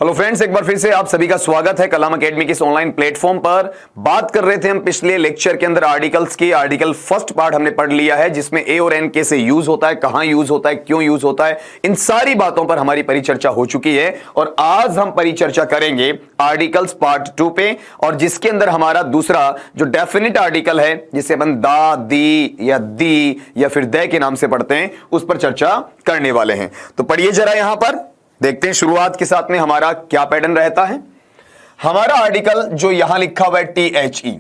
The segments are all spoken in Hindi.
हेलो फ्रेंड्स, एक बार फिर से आप सभी का स्वागत है कलाम एकेडमी के इस ऑनलाइन प्लेटफॉर्म पर। बात कर रहे थे हम पिछले लेक्चर के अंदर आर्टिकल्स की। आर्टिकल फर्स्ट पार्ट हमने पढ़ लिया है जिसमें ए और एन कैसे यूज होता है, कहां यूज होता है, क्यों यूज होता है, इन सारी बातों पर हमारी परिचर्चा हो चुकी है। और आज हम परिचर्चा करेंगे आर्टिकल्स पार्ट 2 पे, और जिसके अंदर हमारा दूसरा जो डेफिनेट आर्टिकल है जिसे अपन दा, दी या दी या फिर दे के नाम से पढ़ते हैं, उस पर चर्चा करने वाले हैं। तो पढ़िए जरा, यहां पर देखते हैं शुरुआत के साथ में हमारा क्या पैटर्न रहता है। हमारा आर्टिकल जो यहां लिखा हुआ है THE,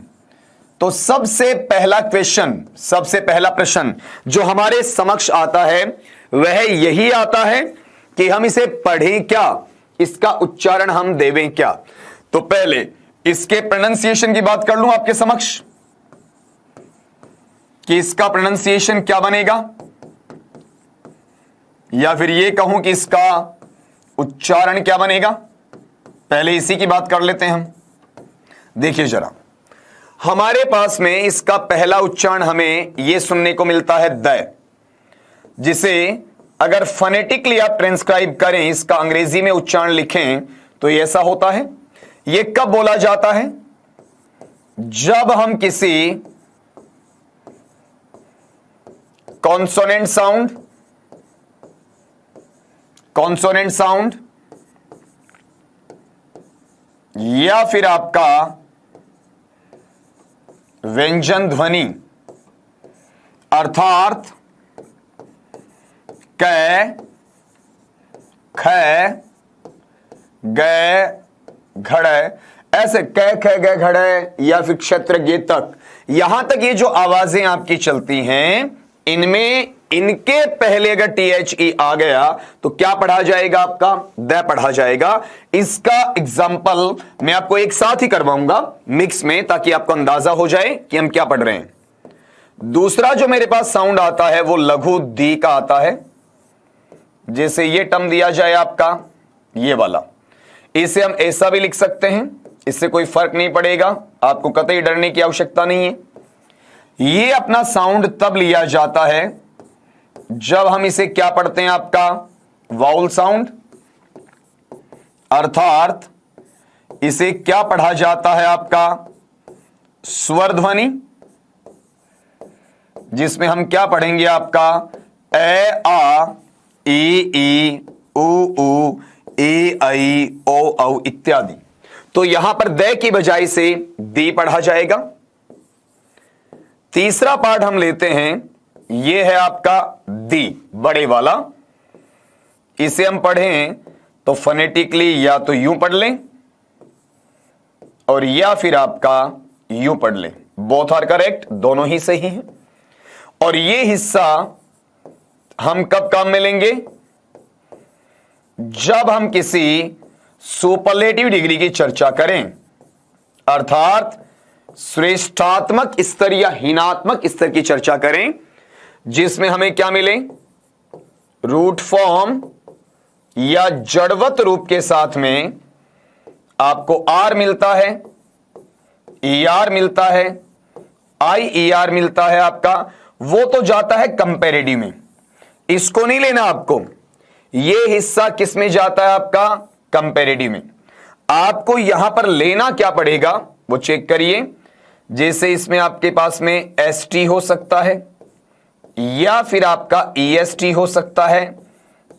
तो सबसे पहला क्वेश्चन, सबसे पहला प्रश्न जो हमारे समक्ष आता है वह यही आता है कि हम इसे पढ़ें क्या, इसका उच्चारण हम देवें क्या। तो पहले इसके प्रोनाउंसिएशन की बात कर लूं आपके समक्ष कि इसका प्रोनाउंसिएशन क्या बनेगा, या फिर यह कहूं कि इसका उच्चारण क्या बनेगा। पहले इसी की बात कर लेते हैं हम। देखिए जरा, हमारे पास में इसका पहला उच्चारण हमें यह सुनने को मिलता है द, जिसे अगर फोनेटिकली आप ट्रांसक्राइब करें, इसका अंग्रेजी में उच्चारण लिखें तो ये ऐसा होता है। यह कब बोला जाता है? जब हम किसी कॉन्सोनेंट साउंड या फिर आपका व्यंजन ध्वनि अर्थात क, ख, ग, घड़, ऐसे क, ख, ग, घड़ या फिर क्षेत्र गे तक, यहां तक ये जो आवाजें आपकी चलती हैं, इनमें इनके पहले अगर THE आ गया तो क्या पढ़ा जाएगा? आपका द पढ़ा जाएगा। इसका एग्जाम्पल मैं आपको एक साथ ही करवाऊंगा मिक्स में, ताकि आपको अंदाजा हो जाए कि हम क्या पढ़ रहे हैं। दूसरा जो मेरे पास साउंड आता है वो लघु दी का आता है, जैसे ये टर्म दिया जाए आपका ये वाला। इसे हम ऐसा भी लिख सकते हैं, इससे कोई फर्क नहीं पड़ेगा, आपको कतई डरने की आवश्यकता नहीं है। ये अपना साउंड तब लिया जाता है जब हम इसे क्या पढ़ते हैं, आपका वाउल साउंड, अर्थात इसे क्या पढ़ा जाता है? आपका स्वर ध्वनि, जिसमें हम क्या पढ़ेंगे? आपका ए आ, ई उ ऊ, ए ऐ ओ औ इत्यादि। तो यहां पर द की बजाय से दी पढ़ा जाएगा। तीसरा पार्ट हम लेते हैं, यह है आपका दी, बड़े वाला। इसे हम पढ़ें तो फोनेटिकली या तो यूं पढ़ लें और या फिर आपका यूं पढ़ लें, बोथ आर करेक्ट, दोनों ही सही हैं। और यह हिस्सा हम कब काम में लेंगे? जब हम किसी सुपरलेटिव डिग्री की चर्चा करें, अर्थात श्रेष्ठात्मक स्तर या हीनात्मक स्तर की चर्चा करें, जिसमें हमें क्या मिले? रूट फॉर्म या जड़वत रूप के साथ में आपको आर मिलता है, ER मिलता है, IER मिलता है आपका, वो तो जाता है कंपैरेटिव में, इसको नहीं लेना आपको। ये हिस्सा किस में जाता है? आपका कंपैरेटिव में। आपको यहां पर लेना क्या पड़ेगा वो चेक करिए। जैसे इसमें आपके पास में ST हो सकता है, या फिर आपका EST हो सकता है,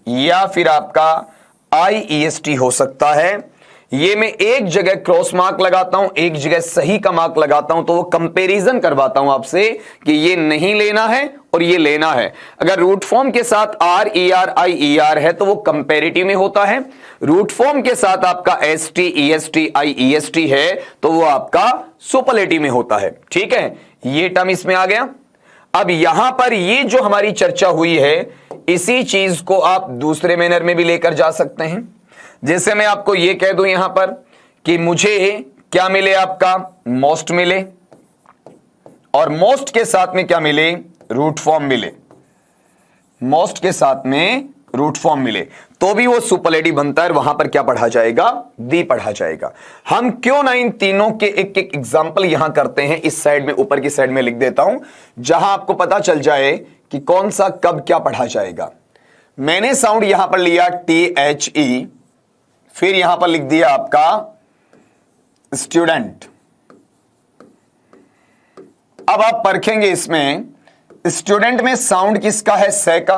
या फिर आपका IEST हो सकता है। ये मैं एक जगह क्रॉस मार्क लगाता हूं, एक जगह सही का मार्क लगाता हूं, तो वो कंपैरिजन करवाता हूं आपसे कि ये नहीं लेना है और ये लेना है। अगर रूट फॉर्म के साथ RER IER है तो वो कंपैरेटिव में होता है। रूट फॉर्म के साथ आपका ST EST IEST है तो वो आपका सुपरलेटिव में होता है। ठीक है, ये टर्म इसमें आ गया। अब यहां पर ये जो हमारी चर्चा हुई है, इसी चीज को आप दूसरे मैनर में भी लेकर जा सकते हैं। जैसे मैं आपको ये कह दूं यहां पर कि मुझे क्या मिले? आपका मोस्ट मिले, और मोस्ट के साथ में क्या मिले? रूट फॉर्म मिले। मोस्ट के साथ में रूट फॉर्म मिले तो भी वो सुपरलेटिव बनता है। वहां पर क्या पढ़ा जाएगा? दी पढ़ा जाएगा। हम क्यों ना इन तीनों के एक एक एग्जाम्पल यहां करते हैं, इस साइड में, ऊपर की साइड में लिख देता हूं, जहां आपको पता चल जाए कि कौन सा कब क्या पढ़ा जाएगा। मैंने साउंड यहां पर लिया THE, फिर यहां पर लिख दिया आपका स्टूडेंट। अब आप परखेंगे इसमें स्टूडेंट में साउंड किसका है? से का।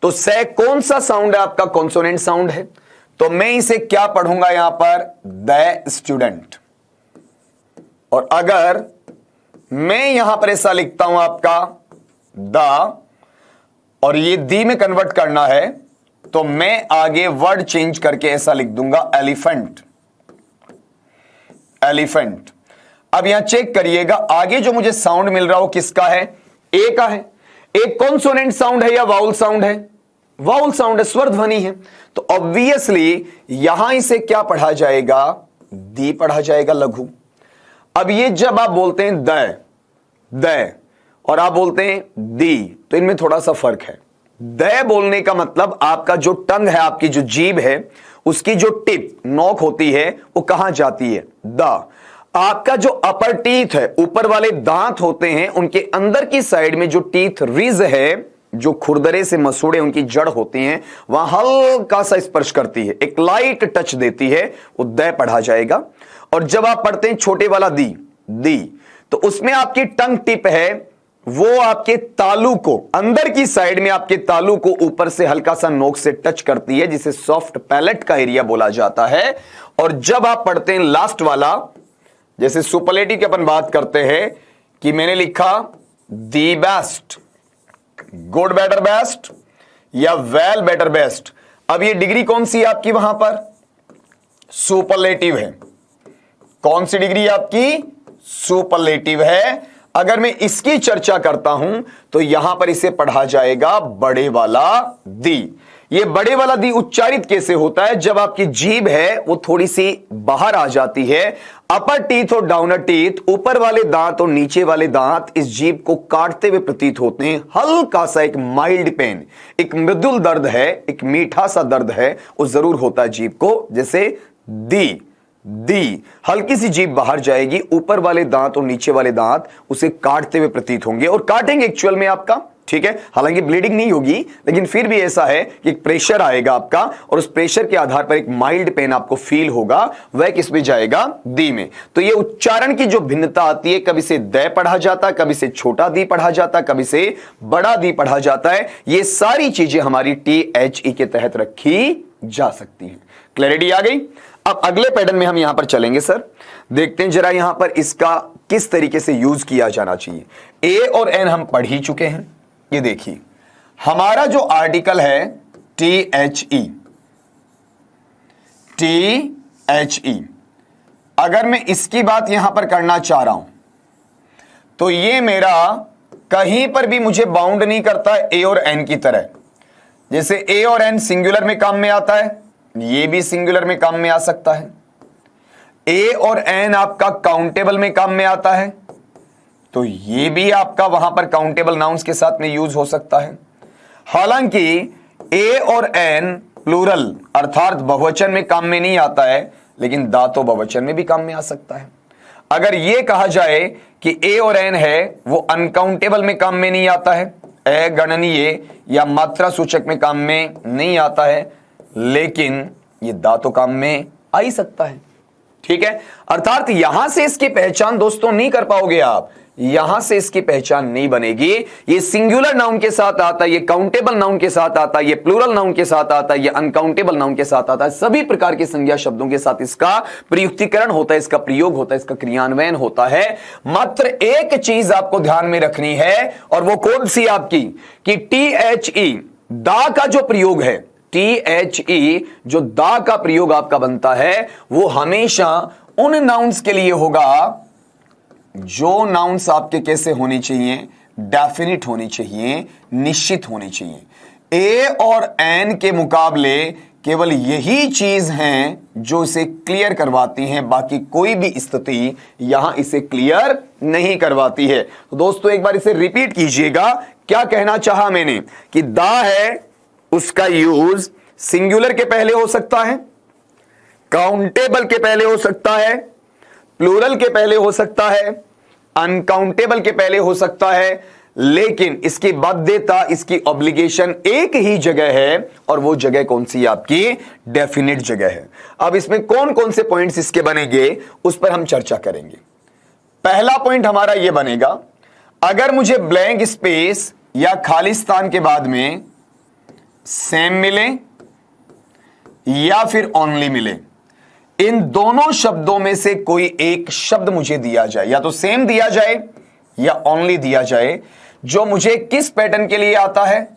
तो से कौन सा साउंड है? आपका कॉन्सोनेंट साउंड है। तो मैं इसे क्या पढ़ूंगा यहां पर? The student. और अगर मैं यहां पर ऐसा लिखता हूं आपका द, और ये दी में कन्वर्ट करना है, तो मैं आगे वर्ड चेंज करके ऐसा लिख दूंगा एलिफेंट। एलिफेंट। अब यहां चेक करिएगा, आगे जो मुझे साउंड मिल रहा हो किसका है? ए का है। एक कॉन्सोनेंट साउंड है या वाउल साउंड है? वाउल साउंड है, स्वर ध्वनि है। तो ऑब्वियसली यहां इसे क्या पढ़ा जाएगा? दी पढ़ा जाएगा, लघु। अब ये जब आप बोलते हैं द और आप बोलते हैं दी, तो इनमें थोड़ा सा फर्क है। द बोलने का मतलब आपका जो टंग है, आपकी जो जीभ है, उसकी जो टिप नोक होती है वो कहां जाती है? द। आपका जो अपर टीथ है, ऊपर वाले दांत होते हैं, उनके अंदर की साइड में जो टीथ रिज है, जो खुरदरे से मसूड़े उनकी जड़ होती हैं, वहां हल्का सा स्पर्श करती है, एक लाइट टच देती है, वो द पढ़ा जाएगा। और जब आप पढ़ते हैं छोटे वाला दी, तो उसमें आपकी टंग टिप है, वो आपके तालू को, अंदर की साइड में आपके तालू को ऊपर से हल्का सा नोक से टच करती है, जिसे सॉफ्ट पैलेट का एरिया बोला जाता है। और जब आप पढ़ते हैं लास्ट वाला, जैसे सुपरलेटिव की अपन बात करते हैं कि मैंने लिखा the best, good better best या वेल बेटर बेस्ट। अब ये डिग्री कौन सी है आपकी? वहां पर सुपरलेटिव है। कौन सी डिग्री आपकी? सुपरलेटिव है। अगर मैं इसकी चर्चा करता हूं तो यहां पर इसे पढ़ा जाएगा बड़े वाला दी। ये बड़े वाला दी उच्चारित कैसे होता है? जब आपकी जीभ है वो थोड़ी सी बाहर आ जाती है, अपर टीथ और डाउनर टीथ, ऊपर वाले दांत और नीचे वाले दांत इस जीभ को काटते हुए प्रतीत होते हैं। हल्का सा एक माइल्ड पेन, एक मृदुल दर्द है, एक मीठा सा दर्द है, वो जरूर होता है जीभ को। जैसे दी, हल्की सी जीभ बाहर जाएगी, ऊपर वाले दांत और नीचे वाले दांत उसे काटते हुए प्रतीत होंगे, और काटेंगे एक्चुअल में आपका, ठीक है। हालांकि ब्लीडिंग नहीं होगी, लेकिन फिर भी ऐसा है कि एक प्रेशर आएगा आपका, और उस प्रेशर के आधार पर एक माइल्ड पेन आपको फील होगा, वह किस में जाएगा? दी में। तो ये उच्चारण की जो भिन्नता आती है, कभी से द पढ़ा जाता, कभी से छोटा दी पढ़ा जाता, कभी से बड़ा दी पढ़ा जाता है। ये सारी चीजें हमारी THE के तहत रखी जा सकती हैं। क्लैरिटी आ गई? अब अगले पैटर्न में हम यहां पर चलेंगे सर, देखते हैं जरा यहां पर इसका किस तरीके से यूज किया जाना चाहिए। ए और एन हम पढ़ ही चुके हैं। ये देखिए, हमारा जो आर्टिकल है THE, अगर मैं इसकी बात यहां पर करना चाह रहा हूं तो ये मेरा कहीं पर भी मुझे बाउंड नहीं करता है ए और एन की तरह। जैसे ए और एन सिंगुलर में काम में आता है, ये भी सिंगुलर में काम में आ सकता है। ए और एन आपका काउंटेबल में काम में आता है, तो ये भी आपका वहां पर काउंटेबल नाउन्स के साथ में यूज हो सकता है। हालांकि ए और एन प्लूरल अर्थात बहुवचन में काम में नहीं आता है, लेकिन दा तो बहुवचन में भी काम में आ सकता है। अगर यह कहा जाए कि ए और एन है वो अनकाउंटेबल में काम में नहीं आता है, अगणनीय या मात्रा सूचक में काम में नहीं आता है, लेकिन ये दा तो काम में आ ही सकता है, ठीक है। अर्थात यहां से इसकी पहचान दोस्तों नहीं कर पाओगे आप, यहां से इसकी पहचान नहीं बनेगी। ये सिंगुलर नाउन के साथ आता है, ये काउंटेबल नाउन के साथ आता है, ये प्लूरल नाउन के साथ आता है, ये अनकाउंटेबल नाउन के साथ आता है। सभी प्रकार के संज्ञा शब्दों के साथ इसका प्रयुक्तिकरण होता है, इसका प्रयोग होता है, इसका क्रियान्वयन होता है। मात्र एक चीज आपको ध्यान में रखनी है, और वो कौन सी आपकी, कि THE दा का जो प्रयोग है, THE जो दा का प्रयोग आपका बनता है, वो हमेशा उन नाउन्स के लिए होगा जो नाउन्स आपके कैसे होने चाहिए, डेफिनिट होनी चाहिए, निश्चित होनी चाहिए। ए और एन के मुकाबले केवल यही चीज हैं जो इसे क्लियर करवाती हैं, बाकी कोई भी स्थिति यहां इसे क्लियर नहीं करवाती है। तो दोस्तों एक बार इसे रिपीट कीजिएगा, क्या कहना चाहा मैंने, कि दा है उसका यूज सिंगुलर के पहले हो सकता है, काउंटेबल के पहले हो सकता है, प्लूरल के पहले हो सकता है, अनकाउंटेबल के पहले हो सकता है, लेकिन इसकी बाध्यता, इसकी ऑब्लिगेशन एक ही जगह है, और वो जगह कौन सी? आपकी डेफिनेट जगह है। अब इसमें कौन कौन से पॉइंट्स इसके बनेंगे उस पर हम चर्चा करेंगे। पहला पॉइंट हमारा यह बनेगा, अगर मुझे ब्लैंक स्पेस या खालिस्तान के बाद में सेम मिले या फिर ओनली मिले, इन दोनों शब्दों में से कोई एक शब्द मुझे दिया जाए, या तो सेम दिया जाए या ओनली दिया जाए, जो मुझे किस पैटर्न के लिए आता है?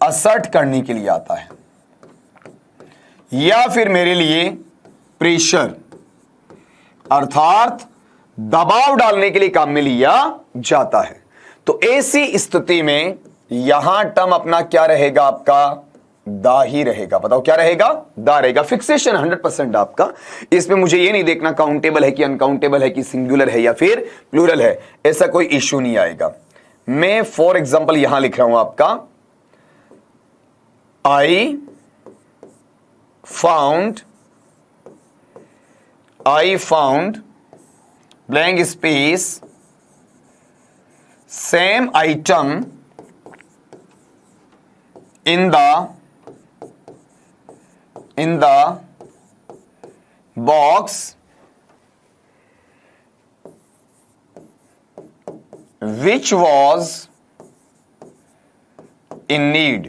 असर्ट करने के लिए आता है, या फिर मेरे लिए प्रेशर अर्थात दबाव डालने के लिए काम में लिया जाता है। तो ऐसी स्थिति में यहां टर्म अपना क्या रहेगा? आपका दा ही रहेगा। बताओ क्या रहेगा? दा रहेगा। फिक्सेशन 100% आपका। इसमें मुझे ये नहीं देखना काउंटेबल है कि अनकाउंटेबल है कि सिंगुलर है या फिर प्लूरल है, ऐसा कोई इश्यू नहीं आएगा। मैं फॉर एग्जांपल यहां लिख रहा हूं आपका, I found blank space same item in the box which was in need.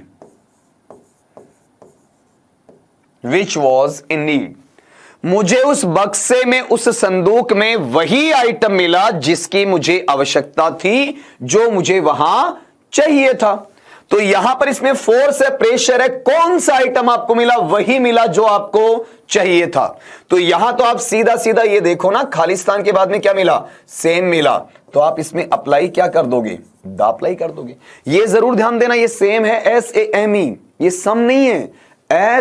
मुझे उस बक्से में, उस संदूक में वही आइटम मिला जिसकी मुझे आवश्यकता थी, जो मुझे वहां चाहिए था। तो यहां पर इसमें फोर्स है, प्रेशर है, कौन सा आइटम आपको मिला? वही मिला जो आपको चाहिए था। तो यहां तो आप सीधा सीधा ये देखो ना, खालिस्तान के बाद में क्या मिला? सेम मिला। तो आप इसमें अप्लाई क्या कर दोगे? दा अप्लाई कर दोगे। ये जरूर ध्यान देना, ये सेम है, SAME, ये सम नहीं है,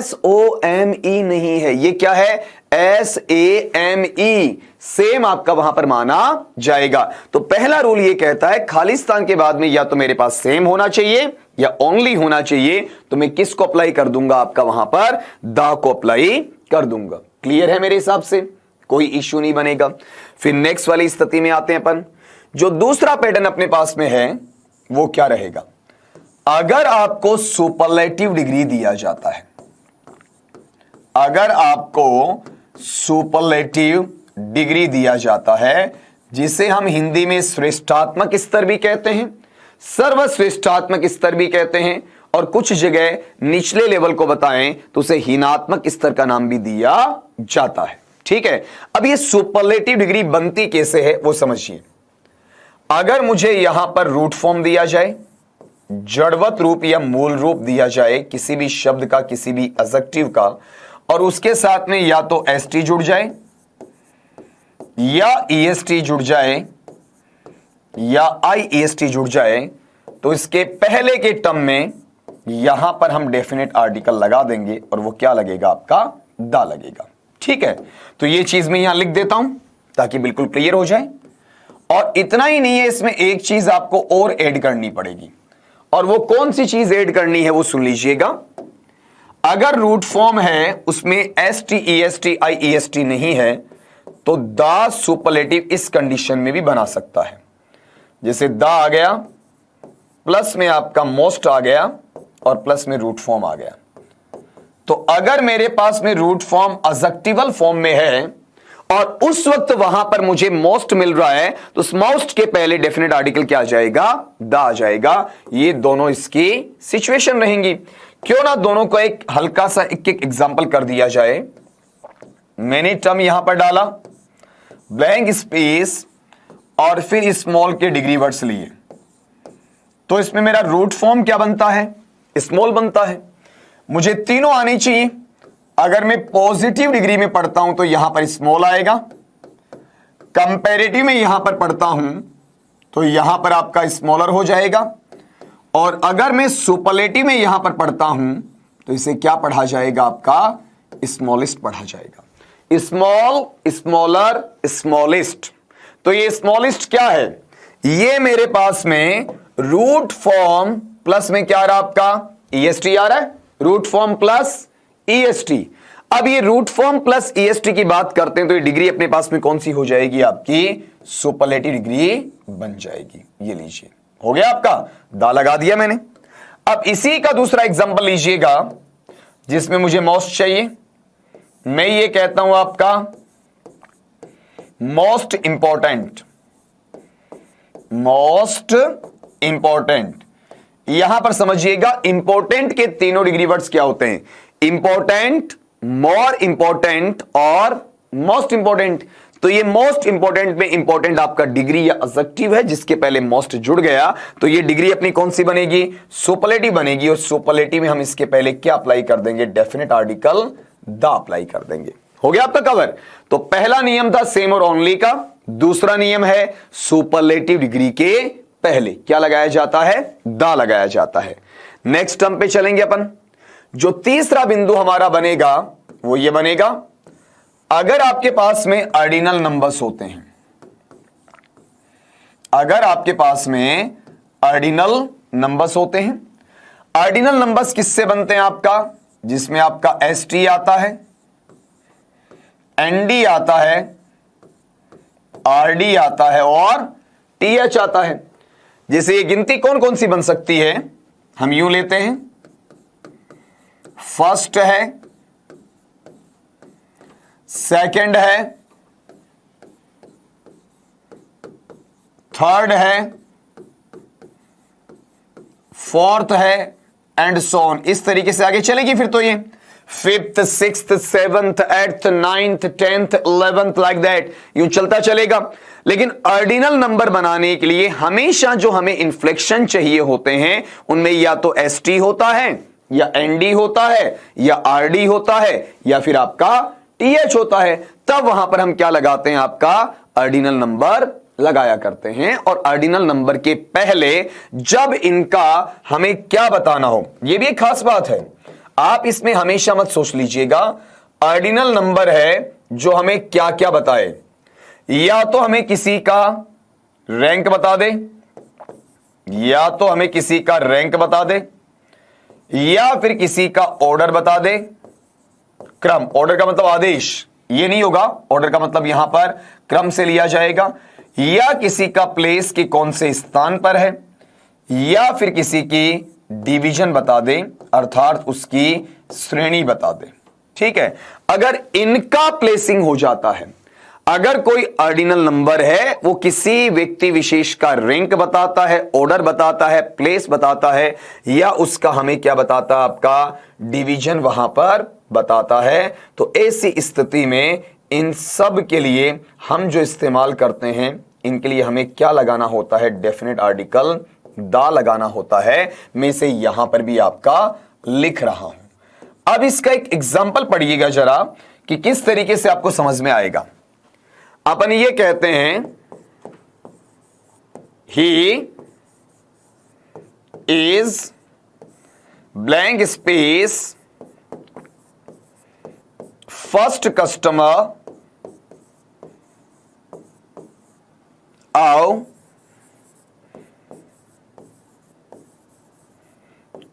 SOME नहीं है, ये क्या है? SAME, सेम आपका वहां पर माना जाएगा। तो पहला रूल ये कहता है, खालिस्तान के बाद में या तो मेरे पास सेम होना चाहिए या ओनली होना चाहिए। तो मैं किसको अप्लाई कर दूंगा? आपका वहां पर दा को अप्लाई कर दूंगा। क्लियर है मेरे हिसाब से? कोई इश्यू नहीं बनेगा। फिर नेक्स्ट वाली स्थिति में आते हैं अपन। जो दूसरा पैटर्न अपने पास में है वो क्या रहेगा? अगर आपको सुपरलेटिव डिग्री दिया जाता है, अगर आपको सुपरलेटिव डिग्री दिया जाता है, जिसे हम हिंदी में श्रेष्ठात्मक स्तर भी कहते हैं, सर्वश्रेष्ठात्मक स्तर भी कहते हैं, और कुछ जगह निचले लेवल को बताएं तो उसे हीनात्मक स्तर का नाम भी दिया जाता है। ठीक है, अब ये सुपरलेटिव डिग्री बनती कैसे है वो समझिए। अगर मुझे यहां पर रूट फॉर्म दिया जाए, जड़वत रूप या मूल रूप दिया जाए किसी भी शब्द का, किसी भी एडजेक्टिव का, और उसके साथ में या तो ST जुड़ जाए या EST जुड़ जाए या IEST जुड़ जाए, तो इसके पहले के टर्म में यहां पर हम डेफिनेट आर्टिकल लगा देंगे और वो क्या लगेगा? आपका दा लगेगा। ठीक है, तो ये चीज मैं यहां लिख देता हूं ताकि बिल्कुल क्लियर हो जाए। और इतना ही नहीं है, इसमें एक चीज आपको और ऐड करनी पड़ेगी, और वो कौन सी चीज ऐड करनी है वो सुन लीजिएगा। अगर रूट फॉर्म है उसमें ST EST IEST नहीं है, तो दा सुपरलेटिव इस कंडीशन में भी बना सकता है। जैसे दा आ गया, प्लस में आपका मोस्ट आ गया, और प्लस में रूट फॉर्म आ गया। तो अगर मेरे पास में रूट फॉर्म एडजेक्टिवल फॉर्म में है और उस वक्त वहां पर मुझे मोस्ट मिल रहा है, तो उस मोस्ट के पहले डेफिनेट आर्टिकल क्या आ जाएगा? दा आ जाएगा। ये दोनों इसकी सिचुएशन रहेंगी। क्यों ना दोनों को एक हल्का सा एक एग्जांपल कर दिया जाए। मैंने टर्म यहां पर डाला, ब्लैंक स्पेस, और फिर स्मॉल के डिग्री वर्ड्स लिए, तो इसमें मेरा रूट फॉर्म क्या बनता है? स्मॉल बनता है। मुझे तीनों आनी चाहिए। अगर मैं पॉजिटिव डिग्री में पढ़ता हूं तो यहां पर स्मॉल आएगा, कंपैरेटिव में यहां पर पढ़ता हूं तो यहां पर आपका स्मॉलर हो जाएगा, और अगर मैं सुपरलेटिव में यहां पर पढ़ता हूं तो इसे क्या पढ़ा जाएगा? आपका स्मॉलेस्ट पढ़ा जाएगा। Small, smaller, smallest. तो ये स्मॉलेस्ट क्या है? ये मेरे पास में रूट फॉर्म प्लस में क्या आ रहा है? आपका EST आ रहा है, रूट फॉर्म प्लस EST। अब ये रूट फॉर्म प्लस EST की बात करते हैं तो ये डिग्री अपने पास में कौन सी हो जाएगी? आपकी सुपरलेटिव डिग्री बन जाएगी। ये लीजिए, हो गया आपका, दा लगा दिया मैंने। अब इसी का दूसरा एग्जांपल लीजिएगा जिसमें मुझे मोस्ट चाहिए। मैं ये कहता हूं आपका मोस्ट इंपॉर्टेंट, मोस्ट इंपॉर्टेंट। यहां पर समझिएगा इंपॉर्टेंट के तीनों डिग्री वर्ड्स क्या होते हैं, इंपॉर्टेंट, मोर इंपॉर्टेंट और मोस्ट इंपॉर्टेंट। तो ये मोस्ट इंपॉर्टेंट में इंपॉर्टेंट आपका डिग्री या एडजेक्टिव है, जिसके पहले मोस्ट जुड़ गया तो ये डिग्री अपनी कौन सी बनेगी, सुपरलेटिव बनेगी। और सुपरलेटिव में हम इसके पहले क्या अप्लाई कर देंगे, डेफिनेट आर्टिकल द अप्लाई कर देंगे। हो गया आपका कवर। तो पहला नियम था सेम और ओनली का, दूसरा नियम है सुपरलेटिव डिग्री के पहले क्या लगाया जाता है, द लगाया जाता है। नेक्स्ट टर्म पे चलेंगे अपन। जो तीसरा बिंदु हमारा बनेगा वो ये बनेगा, अगर आपके पास में ऑर्डिनल नंबर्स होते हैं, अगर आपके पास में ऑर्डिनल नंबर्स होते हैं, ऑर्डिनल नंबर्स किससे बनते हैं आपका, जिसमें आपका एसटी आता है, एनडी आता है, आरडी आता है और टीएच आता है। जैसे ये गिनती कौन कौन सी बन सकती है, हम यूं लेते हैं, फर्स्ट है, सेकंड है, थर्ड है, फोर्थ है एंड सो ऑन। इस तरीके से आगे चलेगी फिर तो ये fifth, sixth, seventh, eighth, ninth, tenth, 11th like that यूं चलता चलेगा। लेकिन ऑर्डिनल नंबर बनाने के लिए हमेशा जो हमें इन्फ्लेक्शन चाहिए होते हैं उनमें या तो एसटी होता है या एनडी होता है या आरडी होता है या फिर आपका टीएच होता है। तब वहां पर हम क्या लगाते हैं, आपका ऑर्डिनल नंबर लगाया करते हैं। और ऑर्डिनल नंबर के पहले जब इनका हमें क्या बताना हो, यह भी एक खास बात है, आप इसमें हमेशा मत सोच लीजिएगा ऑर्डिनल नंबर है जो हमें क्या क्या बताए, या तो हमें किसी का रैंक बता दे, या तो हमें किसी का रैंक बता दे, या फिर किसी का ऑर्डर बता दे, क्रम। ऑर्डर का मतलब आदेश, ये नहीं होगा, ऑर्डर का मतलब यहां पर क्रम से लिया जाएगा, या किसी का प्लेस की कौन से स्थान पर है, या फिर किसी की डिवीजन बता दे, अर्थात उसकी श्रेणी बता दे। ठीक है, अगर इनका प्लेसिंग हो जाता है, अगर कोई ऑर्डिनल नंबर है वो किसी व्यक्ति विशेष का रैंक बताता है, ऑर्डर बताता है, प्लेस बताता है, या उसका हमें क्या बताता है, आपका डिवीजन वहां पर बताता है, तो ऐसी स्थिति में इन सब के लिए हम जो इस्तेमाल करते हैं, इनके लिए हमें क्या लगाना होता है, डेफिनेट आर्टिकल दा लगाना होता है। मैं इसे यहां पर भी आपका लिख रहा हूं। अब इसका एक एग्जाम्पल पढ़िएगा जरा कि किस तरीके से आपको समझ में आएगा। अपन ये कहते हैं, he is blank space first customer of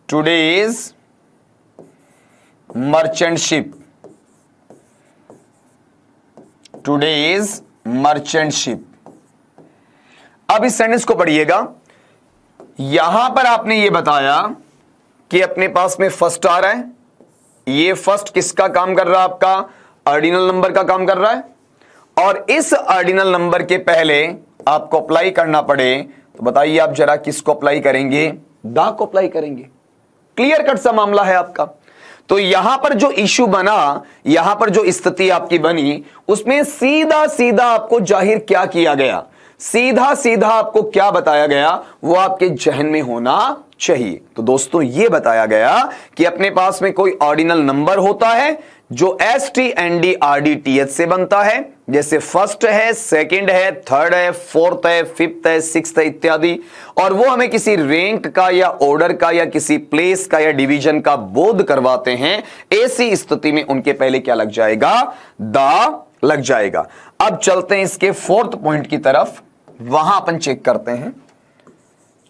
today's merchantship, today's merchantship। अब इस सेंटेंस को पढ़िएगा। यहां पर आपने ये बताया कि अपने पास में फर्स्ट आ रहा है, ये फर्स्ट किसका काम कर रहा है, आपका ऑर्डिनल नंबर का काम कर रहा है, और इस ऑर्डिनल नंबर के पहले आपको अप्लाई करना पड़े तो बताइए आप जरा किसको अप्लाई करेंगे, दा को अप्लाई करेंगे। क्लियर कट सा मामला है आपका। तो यहां पर जो इश्यू बना, यहां पर जो स्थिति आपकी बनी, उसमें सीधा सीधा आपको जाहिर क्या किया गया, सीधा सीधा आपको क्या बताया गया, वो आपके जहन में होना चाहिए। तो दोस्तों ये बताया गया कि अपने पास में कोई ऑर्डिनल नंबर होता है जो S T N D R D T H से बनता है, जैसे फर्स्ट है, सेकंड है, थर्ड है, फोर्थ है, फिफ्थ है, सिक्स्थ है इत्यादि। और वो हमें किसी रैंक का या ऑर्डर का या किसी प्लेस का या डिवीजन का बोध करवाते हैं। ऐसी स्थिति में उनके पहले क्या लग जाएगा, दा लग जाएगा। अब चलते हैं इसके फोर्थ पॉइंट की तरफ, वहां अपन चेक करते हैं।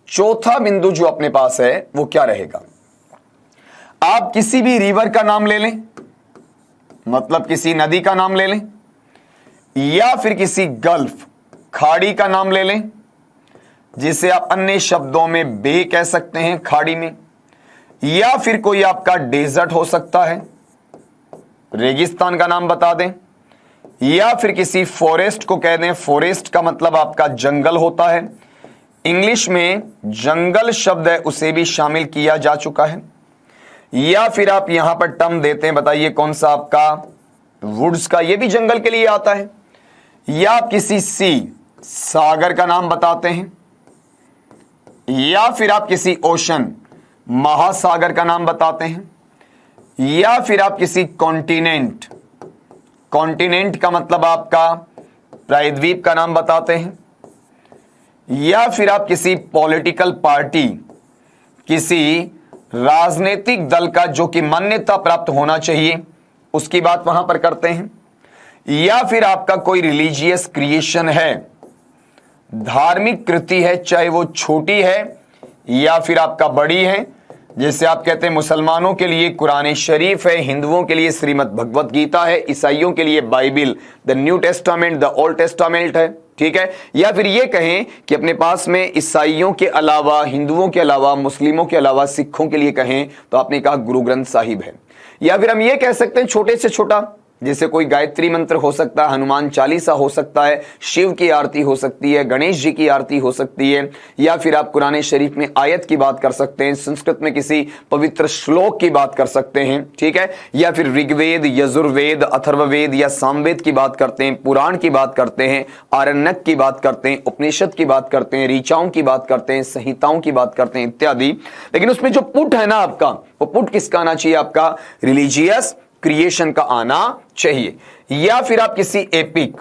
चौथा बिंदु जो अपने पास है वो क्या रहेगा, आप किसी भी रिवर का नाम ले लें, मतलब किसी नदी का नाम ले लें, या फिर किसी गल्फ खाड़ी का नाम ले लें, जिसे आप अन्य शब्दों में बे कह सकते हैं, खाड़ी में, या फिर कोई आपका डेजर्ट हो सकता है, रेगिस्तान का नाम बता दें, या फिर किसी फॉरेस्ट को कह दें। फॉरेस्ट का मतलब आपका जंगल होता है, इंग्लिश में जंगल शब्द है उसे भी शामिल किया जा चुका है। या फिर आप यहां पर टर्म देते हैं, बताइए कौन सा आपका, वुड्स का, यह भी जंगल के लिए आता है। या आप किसी सी, सागर का नाम बताते हैं, या फिर आप किसी ओशन, महासागर का नाम बताते हैं, या फिर आप किसी कॉन्टिनेंट, कॉन्टिनेंट का मतलब आपका प्रायद्वीप का नाम बताते हैं, या फिर आप किसी पॉलिटिकल पार्टी, किसी राजनीतिक दल का जो कि मान्यता प्राप्त होना चाहिए उसकी बात वहां पर करते हैं, या फिर आपका कोई रिलीजियस क्रिएशन है, धार्मिक कृति है, चाहे वो छोटी है या फिर आपका बड़ी है। जैसे आप कहते हैं मुसलमानों के लिए कुरान शरीफ है, हिंदुओं के लिए श्रीमद् भगवत गीता है, ईसाइयों के लिए Bible the new testament the old testament है, ठीक है। या फिर ये कहें कि अपने पास में ईसाइयों के अलावा, हिंदुओं के अलावा, मुस्लिमों के अलावा सिखों के लिए कहें तो आपने कहा गुरु ग्रंथ साहिब है। या फिर हम ये कह सकते हैं छोटे से छोटा, जैसे कोई गायत्री मंत्र हो सकता है, हनुमान चालीसा हो सकता है, शिव की आरती हो सकती है, गणेश जी की आरती हो सकती है, या फिर आप कुरान शरीफ में आयत की बात कर सकते हैं, संस्कृत में किसी पवित्र श्लोक की बात कर सकते हैं, ठीक है। या फिर ऋग्वेद, यजुर्वेद, अथर्ववेद या सामवेद की बात करते हैं, पुराण की बात करते हैं, आरण्यक की बात करते हैं, उपनिषद की बात करते हैं, ऋचाओं की बात करते हैं, संहिताओं की बात करते हैं इत्यादि। लेकिन उसमें जो पुट है ना आपका, वो पुट किसका आना चाहिए, आपका रिलीजियस क्रिएशन का आना चाहिए। या फिर आप किसी एपिक,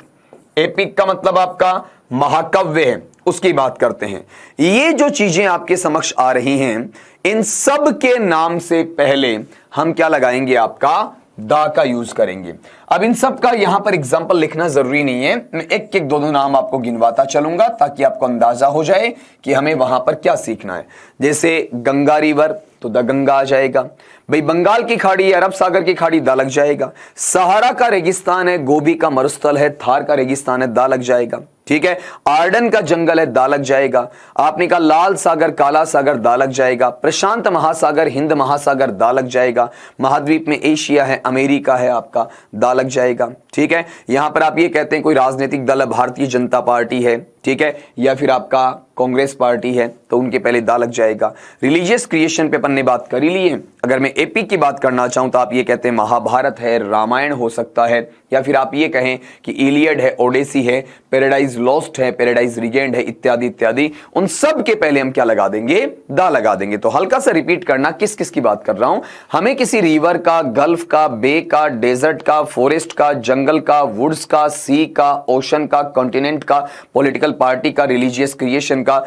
एपिक का मतलब आपका महाकाव्य है, उसकी बात करते हैं। ये जो चीजें आपके समक्ष आ रही हैं, इन सब के नाम से पहले हम क्या लगाएंगे, आपका दा का यूज करेंगे। अब इन सब का यहां पर एग्जाम्पल लिखना जरूरी नहीं है, मैं एक एक दो नाम आपको गिनवाता चलूंगा ताकि आपको अंदाजा हो जाए कि हमें वहां पर क्या सीखना है। जैसे गंगा रिवर तो द गंगा आ जाएगा, भाई बंगाल की खाड़ी, अरब सागर की खाड़ी, दा लग जाएगा। सहारा का रेगिस्तान है, गोबी का मरुस्थल है, थार का रेगिस्तान है, दा लग जाएगा, ठीक है। आर्डन का जंगल है, दा लग जाएगा। आपने कहा लाल सागर, काला सागर, दा लग जाएगा। प्रशांत महासागर, हिंद महासागर, दा लग जाएगा। महाद्वीप में एशिया है, अमेरिका है, आपका दा लग जाएगा, ठीक है। यहां पर आप ये कहते हैं कोई राजनीतिक दल है, भारतीय जनता पार्टी है, ठीक है, या फिर आपका कांग्रेस पार्टी है, तो उनके पहले दा लग जाएगा। रिलीजियस क्रिएशन पे अपन ने बात कर ही ली है। अगर मैं एपिक की बात करना चाहूं तो आप ये कहते हैं महाभारत है, रामायण हो सकता है, या फिर आप ये कहें कि इलियड है, ओडेसी है, पैराडाइज लॉस्ट है, पैराडाइज रिगेंड है, इत्यादि इत्यादि। उन सब के पहले हम क्या लगा देंगे, दा लगा देंगे। तो हल्का सा रिपीट करना किस किस की बात कर रहा हूं। हमें किसी रिवर का, गल्फ का, बे का, डेजर्ट का, फॉरेस्ट का, जंगल का, वुड्स का, सी का, ओशन का, कॉन्टिनेंट का, पॉलिटिकल पार्टी का, रिलीजियस क्रिएशन का,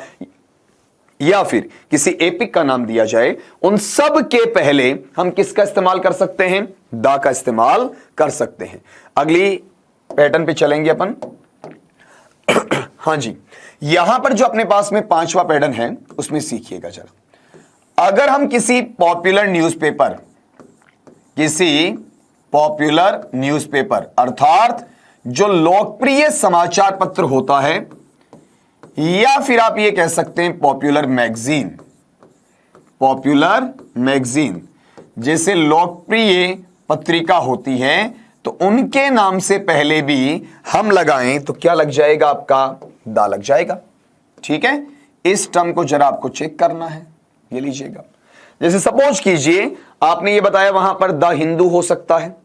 या फिर किसी एपिक का नाम दिया जाए, उन सब के पहले हम किसका इस्तेमाल कर सकते हैं, दा का इस्तेमाल कर सकते हैं। अगली पैटर्न पे चलेंगे अपन। हां जी, यहां पर जो अपने पास में पांचवा पैटर्न है उसमें सीखिएगा जरा। अगर हम किसी पॉपुलर न्यूज़पेपर, किसी पॉपुलर न्यूज़पेपर अर्थात जो लोकप्रिय समाचार पत्र होता है, या फिर आप ये कह सकते हैं पॉपुलर मैगजीन, पॉपुलर मैगजीन जैसे लोकप्रिय पत्रिका होती है, तो उनके नाम से पहले भी हम लगाएं तो क्या लग जाएगा, आपका दा लग जाएगा, ठीक है। इस टर्म को जरा आपको चेक करना है, ये लीजिएगा। जैसे सपोज कीजिए आपने ये बताया वहां पर द हिंदू हो सकता है,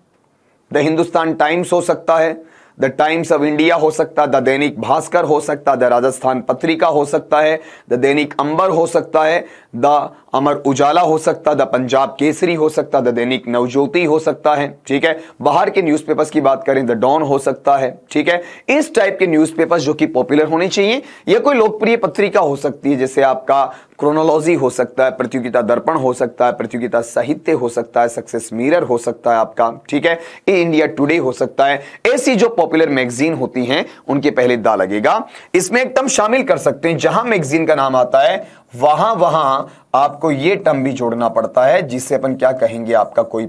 द हिंदुस्तान टाइम्स हो सकता है, द टाइम्स ऑफ इंडिया हो सकता है, द दैनिक भास्कर हो सकता है, द राजस्थान पत्रिका हो सकता है, द दैनिक अंबर हो सकता है, द अमर उजाला हो सकता है, द पंजाब केसरी हो सकता है, द दैनिक नवज्योति हो सकता है, ठीक है। बाहर के न्यूज़पेपर्स की बात करें द डॉन हो सकता है, ठीक है। इस टाइप के न्यूज़पेपर्स जो कि पॉपुलर होने चाहिए, यह कोई लोकप्रिय पत्रिका हो सकती है, जैसे आपका क्रोनोलॉजी हो सकता है, प्रतियोगिता दर्पण हो सकता है, प्रतियोगिता साहित्य हो सकता है, सक्सेस मिरर हो सकता है आपका, ठीक है, इंडिया टुडे हो सकता है। ऐसी जो पॉपुलर मैगजीन होती हैं उनके पहले दा लगेगा। इसमें एक टर्म शामिल कर सकते हैं, जहां मैगजीन का नाम आता है वहां आपको यह टर्म भी जोड़ना पड़ता है, जिससे अपन क्या कहेंगे, आपका कोई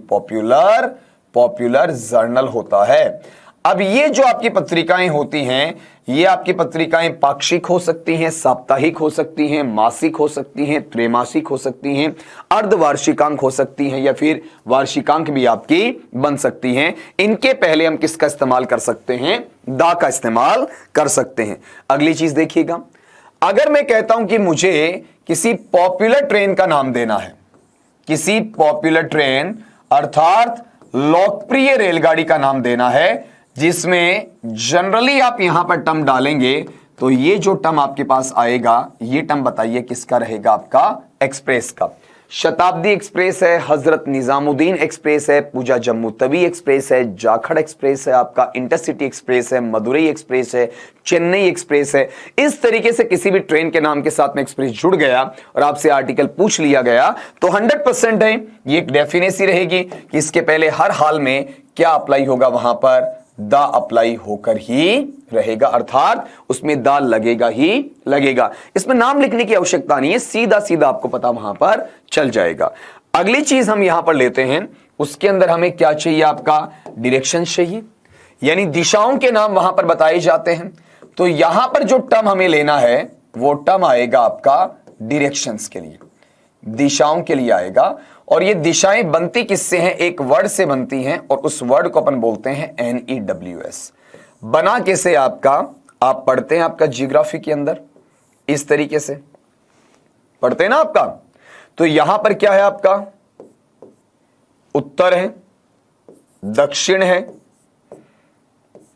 पॉपुलर जर्नल होता है। अब ये जो आपकी पत्रिकाएं होती हैं, ये आपकी पत्रिकाएं पाक्षिक हो सकती हैं, साप्ताहिक हो सकती हैं, मासिक हो सकती हैं, त्रैमासिक हो सकती हैं, अर्धवार्षिकांक हो सकती हैं, या फिर वार्षिकांक भी आपकी बन सकती हैं। इनके पहले हम किसका इस्तेमाल कर सकते हैं? दा का इस्तेमाल कर सकते हैं। अगली चीज देखिएगा, अगर मैं कहता हूं कि मुझे किसी पॉपुलर ट्रेन का नाम देना है, किसी पॉपुलर ट्रेन अर्थात लोकप्रिय रेलगाड़ी का नाम देना है, जिसमें जनरली आप यहां पर टर्म डालेंगे, तो ये जो टर्म आपके पास आएगा, ये टर्म बताइए किसका रहेगा? आपका एक्सप्रेस का। शताब्दी एक्सप्रेस है, हजरत निजामुद्दीन एक्सप्रेस है, पूजा जम्मू तवी एक्सप्रेस है, जाखड़ एक्सप्रेस है, आपका इंटरसिटी एक्सप्रेस है, मदुरई एक्सप्रेस है, चेन्नई एक्सप्रेस है। इस तरीके से किसी भी ट्रेन के नाम के साथ में एक्सप्रेस जुड़ गया और आपसे आर्टिकल पूछ लिया गया, तो 100% है, ये एक डेफिनेसी रहेगी कि इसके पहले हर हाल में क्या अप्लाई होगा? वहां पर दा अप्लाई होकर ही रहेगा, अर्थात उसमें दा लगेगा ही लगेगा। इसमें नाम लिखने की आवश्यकता नहीं है, सीधा सीधा आपको पता वहां पर चल जाएगा। अगली चीज हम यहां पर लेते हैं, उसके अंदर हमें क्या चाहिए? आपका डायरेक्शन चाहिए, यानी दिशाओं के नाम वहां पर बताए जाते हैं। तो यहां पर जो टर्म हमें लेना है, वो टर्म आएगा आपका डायरेक्शंस के लिए, दिशाओं के लिए आएगा। और ये दिशाएं बनती किससे हैं? एक वर्ड से बनती हैं, और उस वर्ड को अपन बोलते हैं NEWS। बना कैसे? आपका आप पढ़ते हैं आपका जियोग्राफी के अंदर, इस तरीके से पढ़ते हैं ना आपका। तो यहां पर क्या है? आपका उत्तर है, दक्षिण है,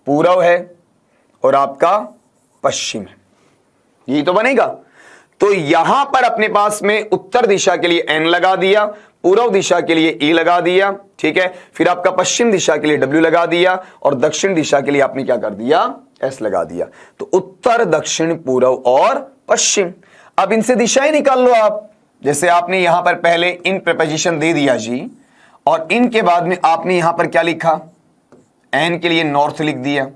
पूर्व है, और आपका पश्चिम है, यही तो बनेगा। तो यहां पर अपने पास में उत्तर दिशा के लिए N लगा दिया, पूर्व दिशा के लिए E लगा दिया, ठीक है। फिर आपका पश्चिम दिशा के लिए W लगा दिया, और दक्षिण दिशा के लिए आपने क्या कर दिया? S लगा दिया। तो उत्तर, दक्षिण, पूर्व और पश्चिम। अब इनसे दिशाएं निकाल लो आप। जैसे आपने यहां पर पहले इन प्रपोजिशन दे दिया जी, और इनके बाद में आपने यहां पर क्या लिखा? N के लिए नॉर्थ लिख दिया,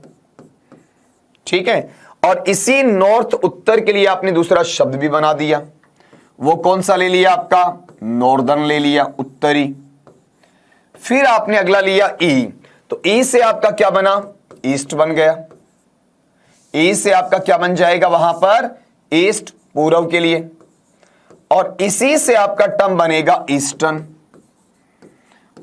ठीक है। और इसी नॉर्थ उत्तर के लिए आपने दूसरा शब्द भी बना दिया। वो कौन सा ले लिया? आपका नॉर्दर्न ले लिया, उत्तरी। फिर आपने अगला लिया ई, तो ई से आपका क्या बना? ईस्ट बन गया। ई से आपका क्या बन जाएगा वहां पर? ईस्ट, पूर्व के लिए। और इसी से आपका टर्म बनेगा ईस्टर्न,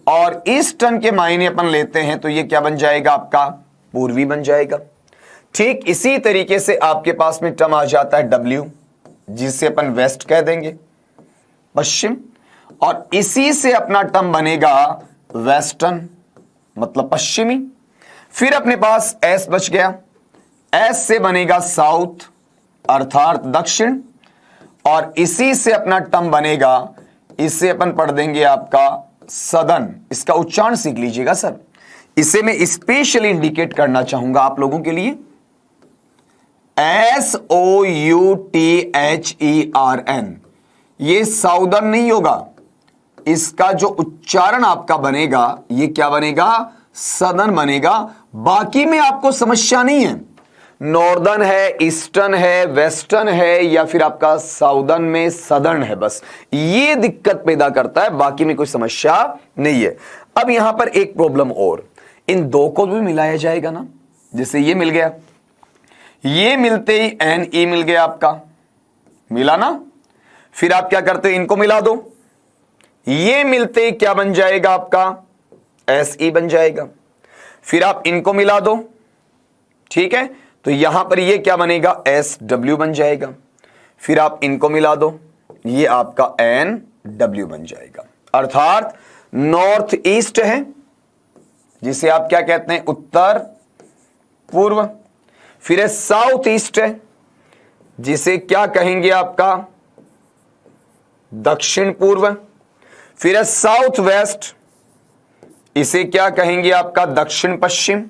और ईस्टर्न के मायने अपन लेते हैं तो ये क्या बन जाएगा? आपका पूर्वी बन जाएगा। ठीक इसी तरीके से आपके पास में टर्म आ जाता है डब्ल्यू, जिसे अपन वेस्ट कह देंगे, पश्चिम। और इसी से अपना टर्म बनेगा वेस्टर्न, मतलब पश्चिमी। फिर अपने पास एस बच गया, एस से बनेगा साउथ अर्थात दक्षिण। और इसी से अपना टर्म बनेगा, इसे अपन पढ़ देंगे आपका सदर्न। इसका उच्चारण सीख लीजिएगा सर, इसे मैं स्पेशली इंडिकेट करना चाहूंगा आप लोगों के लिए। SOUTHERN, ये साउदर्न नहीं होगा, इसका जो उच्चारण आपका बनेगा ये क्या बनेगा? सदर्न बनेगा। बाकी में आपको समस्या नहीं है, नॉर्दर्न है, ईस्टर्न है, वेस्टर्न है, या फिर आपका साउदर्न में सदर्न है, बस ये दिक्कत पैदा करता है, बाकी में कोई समस्या नहीं है। अब यहां पर एक प्रॉब्लम और, इन दो को भी मिलाया जाएगा ना। जैसे ये मिल गया, ये मिलते ही NE मिल गया, आपका मिला ना। फिर आप क्या करते हैं? इनको मिला दो, ये मिलते ही क्या बन जाएगा? आपका SE बन जाएगा। फिर आप इनको मिला दो, ठीक है, तो यहां पर ये क्या बनेगा? SW बन जाएगा। फिर आप इनको मिला दो, ये आपका NW बन जाएगा। अर्थात नॉर्थ ईस्ट है, जिसे आप क्या कहते हैं? उत्तर पूर्व। फिर है साउथ ईस्ट है, जिसे क्या कहेंगे? आपका दक्षिण पूर्व। फिर है साउथ वेस्ट, इसे क्या कहेंगे? आपका दक्षिण पश्चिम।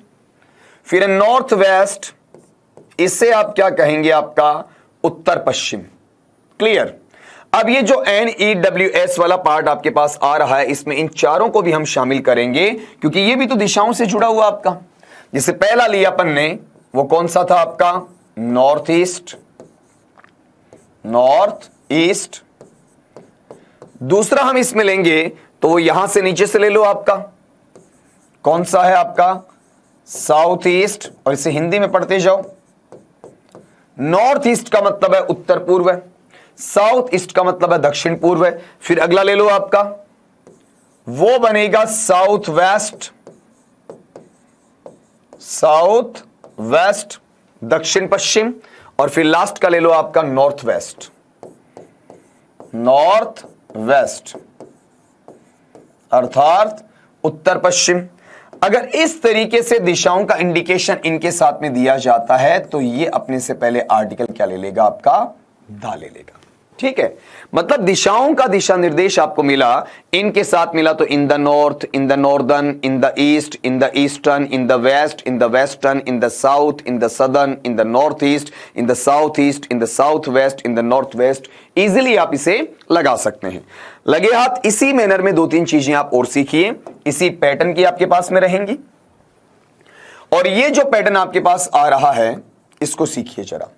फिर है नॉर्थ वेस्ट, इसे आप क्या कहेंगे? आपका उत्तर पश्चिम। क्लियर? अब ये जो NEWS वाला पार्ट आपके पास आ रहा है, इसमें इन चारों को भी हम शामिल करेंगे, क्योंकि ये भी तो दिशाओं से जुड़ा हुआ आपका। जिसे पहला लिया अपन ने, वो कौन सा था? आपका नॉर्थ ईस्ट, नॉर्थ ईस्ट। दूसरा हम इसमें लेंगे तो वो यहां से नीचे से ले लो, आपका कौन सा है? आपका साउथ ईस्ट, और इसे हिंदी में पढ़ते जाओ। नॉर्थ ईस्ट का मतलब है उत्तर पूर्व, साउथ ईस्ट का मतलब है दक्षिण पूर्व। फिर अगला ले लो आपका, वो बनेगा साउथ वेस्ट, साउथ वेस्ट दक्षिण पश्चिम। और फिर लास्ट का ले लो आपका नॉर्थ वेस्ट, नॉर्थ वेस्ट अर्थात उत्तर पश्चिम। अगर इस तरीके से दिशाओं का इंडिकेशन इनके साथ में दिया जाता है तो ये अपने से पहले आर्टिकल क्या ले लेगा आपका, दा ले लेगा। ठीक है, मतलब दिशाओं का दिशा निर्देश आपको मिला, इनके साथ मिला तो in the north, in the northern, in the east, in the eastern, in the west, in the western, in the south, in the southern, in the north east, in the south east, in the south west, in the north west. Easily आप इसे लगा सकते हैं। लगे हाथ। इसी मैनर में दो तीन चीजें आप और सीखिए, इसी पैटर्न की आपके पास में रहेंगी। और ये जो पैटर्न आपके पास आ रहा है इसको सीखिए जरा।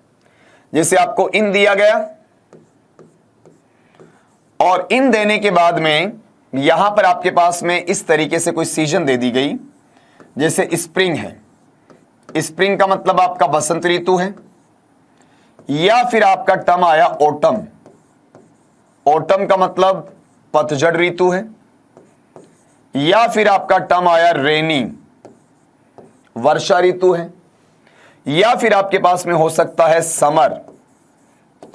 जैसे आपको इन दिया गया और इन देने के बाद में यहां पर आपके पास में इस तरीके से कोई सीजन दे दी गई, जैसे स्प्रिंग है। स्प्रिंग का मतलब आपका बसंत ऋतु है, या फिर आपका टर्म आया ऑटम। ऑटम का मतलब पतझड़ ऋतु है, या फिर आपका टर्म आया रेनी, वर्षा ऋतु है, या फिर आपके पास में हो सकता है समर।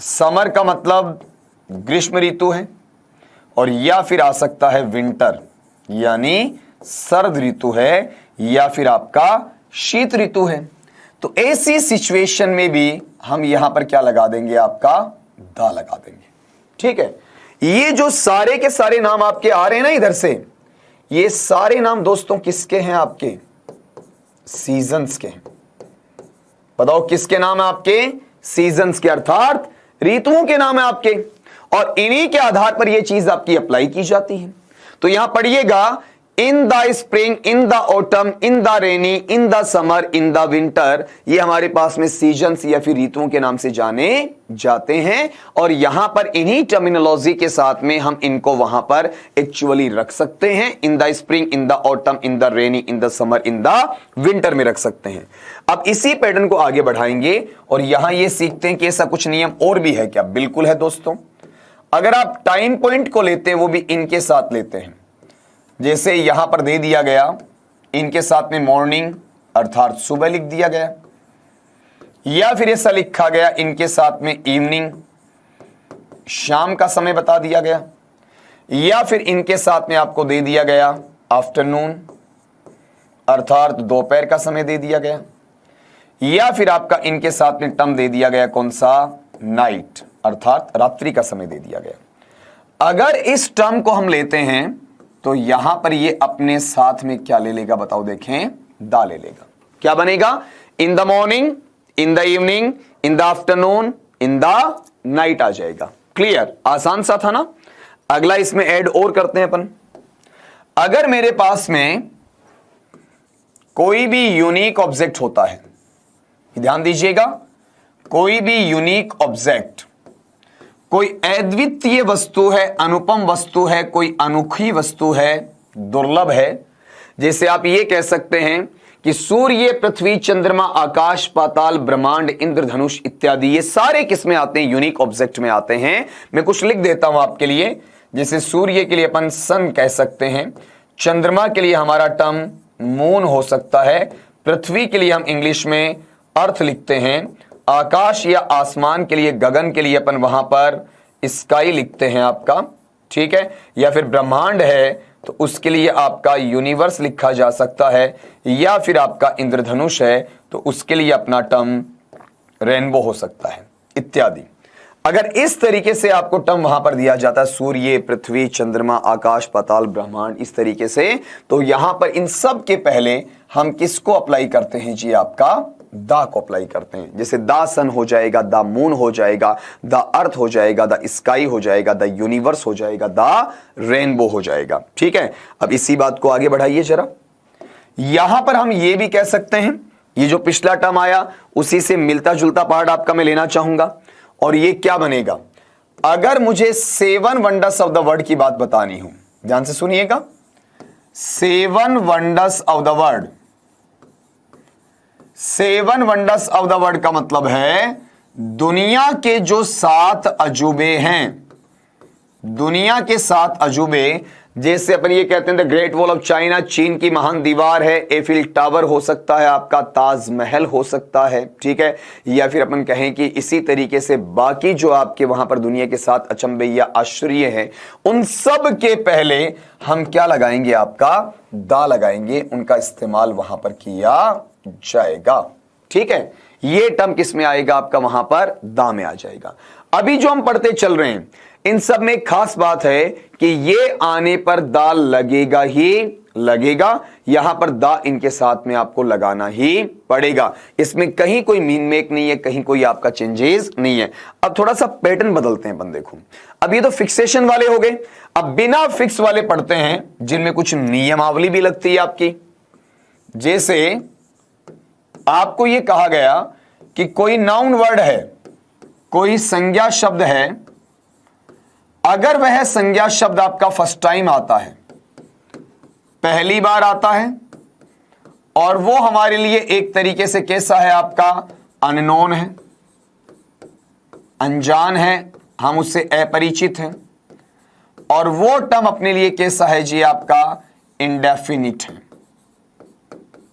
समर का मतलब ग्रीष्म ऋतु है, और या फिर आ सकता है विंटर यानी सर्द ऋतु है, या फिर आपका शीत ऋतु है। तो ऐसी सिचुएशन में भी हम यहां पर क्या लगा देंगे, आपका दा लगा देंगे। ठीक है, ये जो सारे के सारे नाम आपके आ रहे हैं ना इधर से, ये सारे नाम दोस्तों किसके हैं, आपके सीजन्स के हैं। बताओ किसके नाम है, आपके सीजन्स के, अर्थात ऋतुओं के नाम है आपके। और इन्हीं के आधार पर यह चीज आपकी अप्लाई की जाती है। तो यहां पढ़िएगा, in the spring, in the autumn, in the rainy, in the summer, in the winter. ये हमारे पास में सीजन्स या फिर ऋतुओं के नाम से जाने जाते हैं। और यहां पर इन्हीं टर्मिनोलॉजी के साथ में हम इनको वहां पर एक्चुअली रख सकते हैं। In the spring, in the autumn, in the rainy, in the summer, in the winter में रख सकते हैं। अब इसी पैटर्न को आगे बढ़ाएंगे और यहां ये सीखते हैं कि ऐसा कुछ नियम और भी है क्या। बिल्कुल है दोस्तों। अगर आप टाइम पॉइंट को लेते हैं वो भी इनके साथ लेते हैं, जैसे यहां पर दे दिया गया इनके साथ में मॉर्निंग अर्थात सुबह लिख दिया गया, या फिर ऐसा लिखा गया इनके साथ में इवनिंग, शाम का समय बता दिया गया, या फिर इनके साथ में आपको दे दिया गया आफ्टरनून अर्थात दोपहर का समय दे दिया गया, या फिर आपका इनके साथ में टर्म दे दिया गया कौन सा, नाइट अर्थात रात्रि का समय दे दिया गया। अगर इस टर्म को हम लेते हैं तो यहां पर ये अपने साथ में क्या ले लेगा, बताओ देखें, दा ले लेगा। क्या बनेगा, in the morning, in the evening, in the afternoon, in the night आ जाएगा। क्लियर, आसान सा था ना। अगला इसमें ऐड और करते हैं अपन। अगर मेरे पास में कोई भी यूनिक ऑब्जेक्ट होता है, ध्यान दीजिएगा, कोई भी यूनिक ऑब्जेक्ट, कोई अद्वितीय वस्तु है, अनुपम वस्तु है, कोई अनोखी वस्तु है, दुर्लभ है। जैसे आप ये कह सकते हैं कि सूर्य, पृथ्वी, चंद्रमा, आकाश, पाताल, ब्रह्मांड, इंद्रधनुष इत्यादि, ये सारे किसमें आते हैं, यूनिक ऑब्जेक्ट में आते हैं। मैं कुछ लिख देता हूं आपके लिए। जैसे सूर्य के लिए अपन सन कह सकते हैं, चंद्रमा के लिए हमारा टर्म मून हो सकता है, पृथ्वी के लिए हम इंग्लिश में अर्थ लिखते हैं, आकाश या आसमान के लिए, गगन के लिए अपन वहां पर स्काई लिखते हैं आपका, ठीक है, या फिर ब्रह्मांड है तो उसके लिए आपका यूनिवर्स लिखा जा सकता है, या फिर आपका इंद्रधनुष है तो उसके लिए अपना टर्म रेनबो हो सकता है इत्यादि। अगर इस तरीके से आपको टर्म वहां पर दिया जाता है, सूर्य, पृथ्वी, चंद्रमा, आकाश, पाताल, ब्रह्मांड, इस तरीके से, तो यहां पर इन सब के पहले हम किसको अप्लाई करते हैं जी, आपका दा को अप्लाई करते हैं। जैसे दा सन हो जाएगा, दा मून हो जाएगा, दा अर्थ हो जाएगा, दा स्काई हो जाएगा, दा यूनिवर्स हो जाएगा, दा रेनबो हो जाएगा। ठीक है, अब इसी बात को आगे बढ़ाइए जरा। यहां पर हम ये भी कह सकते हैं, ये जो पिछला टर्म आया उसी से मिलता जुलता पार्ट आपका मैं लेना चाहूंगा, और ये क्या बनेगा, अगर मुझे 7 वंडर्स ऑफ द वर्ल्ड की बात बतानी हो, ध्यान से सुनिएगा, 7 wonders of the world, 7 wonders of the world का मतलब है दुनिया के जो 7 अजूबे हैं, दुनिया के 7 अजूबे, जैसे अपन ये कहते हैं the great wall of China, चीन की महान दीवार है, एफिल टावर हो सकता है, आपका ताजमहल हो सकता है, ठीक है, या फिर अपन कहें कि इसी तरीके से बाकी जो आपके वहां पर दुनिया के 7 अचंभे या आश्चर्य हैं, उन सब के पहले हम क्या लगाएंगे, आपका दा लगाएंगे, उनका इस्तेमाल वहां पर किया जाएगा, ठीक है। ये टर्म किस में आएगा, आपका वहां पर दा में आ जाएगा। अभी जो हम पढ़ते चल रहे हैं इन सब में खास बात है कि ये आने पर दा लगेगा ही लगेगा, यहां पर दा इनके साथ में आपको लगाना ही पड़ेगा। इसमें कहीं कोई मीन मेक नहीं है, कहीं कोई आपका चेंजेस नहीं है। अब थोड़ा सा पैटर्न बदलते हैं अपन, देखो अब ये तो फिक्सेशन वाले हो गए, अब बिना फिक्स वाले पढ़ते हैं जिनमें कुछ नियमावली भी लगती है आपकी। जैसे आपको यह कहा गया कि कोई नाउन वर्ड है, कोई संज्ञा शब्द है, अगर वह संज्ञा शब्द आपका फर्स्ट टाइम आता है, पहली बार आता है, और वो हमारे लिए एक तरीके से कैसा है, आपका अननोन है, अनजान है, हम उससे अपरिचित हैं, और वो टर्म अपने लिए कैसा है जी, आपका इंडेफिनिट है।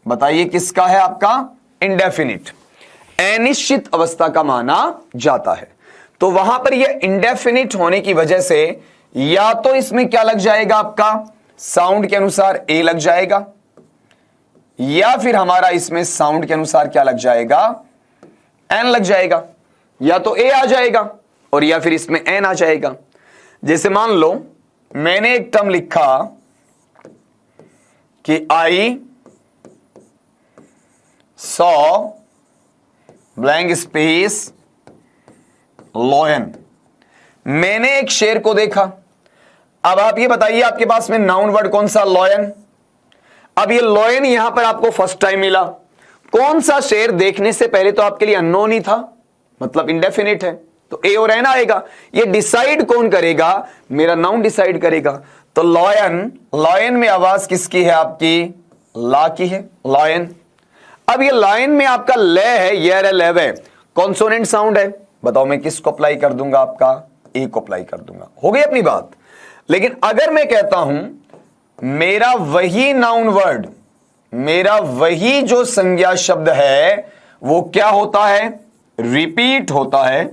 बताइए किसका है, आपका इंडेफिनिट, अनिश्चित अवस्था का माना जाता है। तो वहां पर यह इंडेफिनिट होने की वजह से या तो इसमें क्या लग जाएगा, आपका साउंड के अनुसार ए लग जाएगा, या फिर हमारा इसमें साउंड के अनुसार क्या लग जाएगा, एन लग जाएगा। या तो ए आ जाएगा और या फिर इसमें एन आ जाएगा। जैसे मान लो मैंने एक टर्म लिखा कि I saw blank space lion, मैंने एक शेर को देखा। अब आप ये बताइए आपके पास में नाउन वर्ड कौन सा, लॉयन। अब ये लॉयन यहां पर आपको फर्स्ट टाइम मिला, कौन सा शेर, देखने से पहले तो आपके लिए अननोन ही था, मतलब इंडेफिनिट है, तो ए और एन आएगा। ये डिसाइड कौन करेगा, मेरा नाउन डिसाइड करेगा। तो लॉयन, लॉयन में आवाज किसकी है, आपकी ला की है, लॉयन। अब ये लाइन में आपका ले है, ये लेव है, कॉन्सोनेंट साउंड है। बताओ मैं किसको अप्लाई कर दूंगा, आपका ए को अप्लाई कर दूंगा, हो गई अपनी बात। लेकिन अगर मैं कहता हूं मेरा वही नाउन वर्ड, मेरा वही जो संज्ञा शब्द है वो क्या होता है, रिपीट होता है,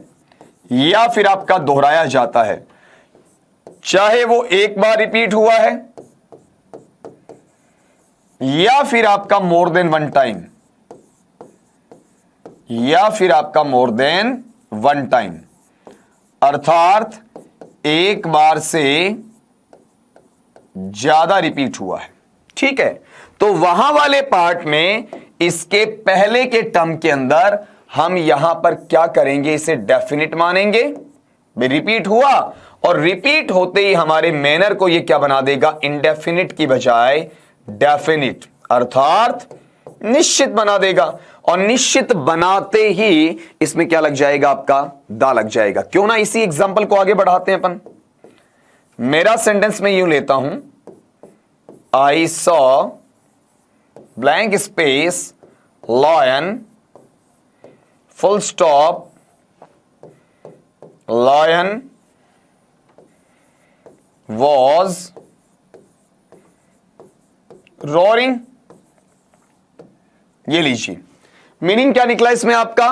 या फिर आपका दोहराया जाता है, चाहे वो एक बार रिपीट हुआ है या फिर आपका मोर देन वन टाइम, या फिर आपका मोर देन वन टाइम, अर्थात एक बार से ज्यादा रिपीट हुआ है, ठीक है। तो वहां वाले पार्ट में इसके पहले के टर्म के अंदर हम यहां पर क्या करेंगे, इसे डेफिनिट मानेंगे, रिपीट हुआ, और रिपीट होते ही हमारे मैनर को यह क्या बना देगा, इंडेफिनिट की बजाय डेफिनिट, अर्थात निश्चित बना देगा। और निश्चित बनाते ही इसमें क्या लग जाएगा, आपका दा लग जाएगा। क्यों ना इसी एग्जांपल को आगे बढ़ाते हैं अपन। मेरा सेंटेंस में यूं लेता हूं, I saw blank space lion full stop lion was roaring. ये लीजिए मीनिंग क्या निकला इसमें आपका,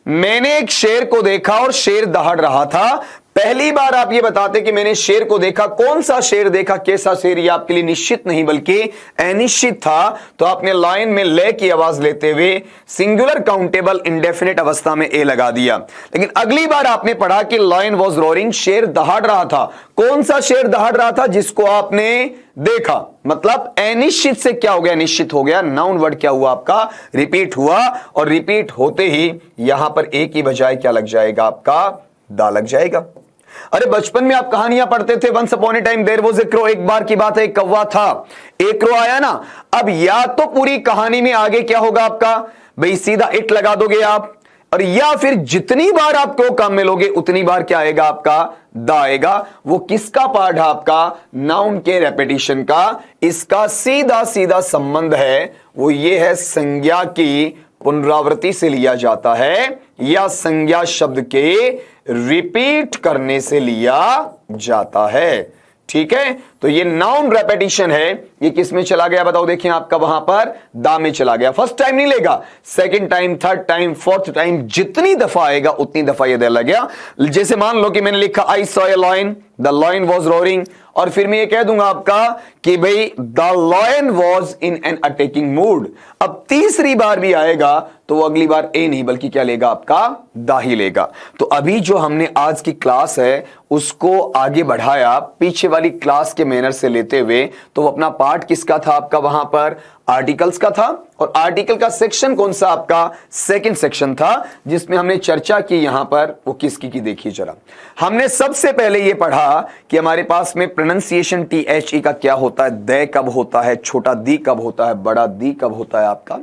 मैंने एक शेर को देखा और शेर दहाड़ रहा था। पहली बार आप ये बताते कि मैंने शेर को देखा, कौन सा शेर देखा, कैसा शेर, ये आपके लिए निश्चित नहीं बल्कि अनिश्चित था। तो आपने लाइन में ले की आवाज लेते हुए सिंगुलर काउंटेबल इंडेफिनिट अवस्था में ए लगा दिया। लेकिन अगली बार आपने पढ़ा कि लायन वॉज रोरिंग, शेर दहाड़ रहा था। कौन सा शेर दहाड़ रहा था, जिसको आपने देखा, मतलब अनिश्चित से क्या हो गया, निश्चित हो गया। नाउन वर्ड क्या हुआ, आपका रिपीट हुआ, और रिपीट होते ही यहां पर ए की बजाय क्या लग जाएगा, आपका दा लग जाएगा। अरे बचपन में आप कहानियां पढ़ते थे, once upon a time there was a crow, एक बार की बात है एक कौवा था, एक क्रो आया ना। अब या तो पूरी कहानी में आगे क्या होगा आपका, भाई सीधा इट लगा दोगे आप, और या फिर जितनी बार आप क्रो काम में लोगे उतनी बार क्या आएगा, आपका दा आएगा। वो किसका पार्ट है, आपका नाउन के रेपिटेशन का। इसका सीधा सीधा संबंध है, वो ये है संज्ञा की पुनरावृत्ति से लिया जाता है या संज्ञा शब्द के रिपीट करने से लिया जाता है। ठीक है, तो ये नाउन रेपिटेशन है, ये किस में चला गया बताओ, देखिए आपका वहां पर दा में चला गया। फर्स्ट टाइम नहीं लेगा, second time, third time, fourth time, जितनी दफा आएगा उतनी दफा ये दे लग गया। जैसे मान लो कि मैंने लिखा I saw a lion, the lion was roaring, और फिर मैं ये कह दूंगा आपका कि भाई the lion was in an attacking mood. अब तीसरी बार भी आएगा तो वो अगली बार ए नहीं बल्कि क्या लेगा, आपका दा ही लेगा। तो अभी जो हमने आज की क्लास है उसको आगे बढ़ाया पीछे वाली क्लास के मैनर से लेते हुए, तो वो अपना पार्ट किसका था आपका, वहां पर आर्टिकल्स का था। और आर्टिकल का सेक्शन कौन सा आपका, सेकंड सेक्शन था, जिसमें हमने चर्चा की यहां पर वो किसकी की देखिए जरा। हमने सबसे पहले ये पढ़ा कि हमारे पास में प्रोनाउंसिएशन THE का क्या होता है, दे कब होता है, छोटा दी कब होता है, बड़ा दी कब होता है आपका।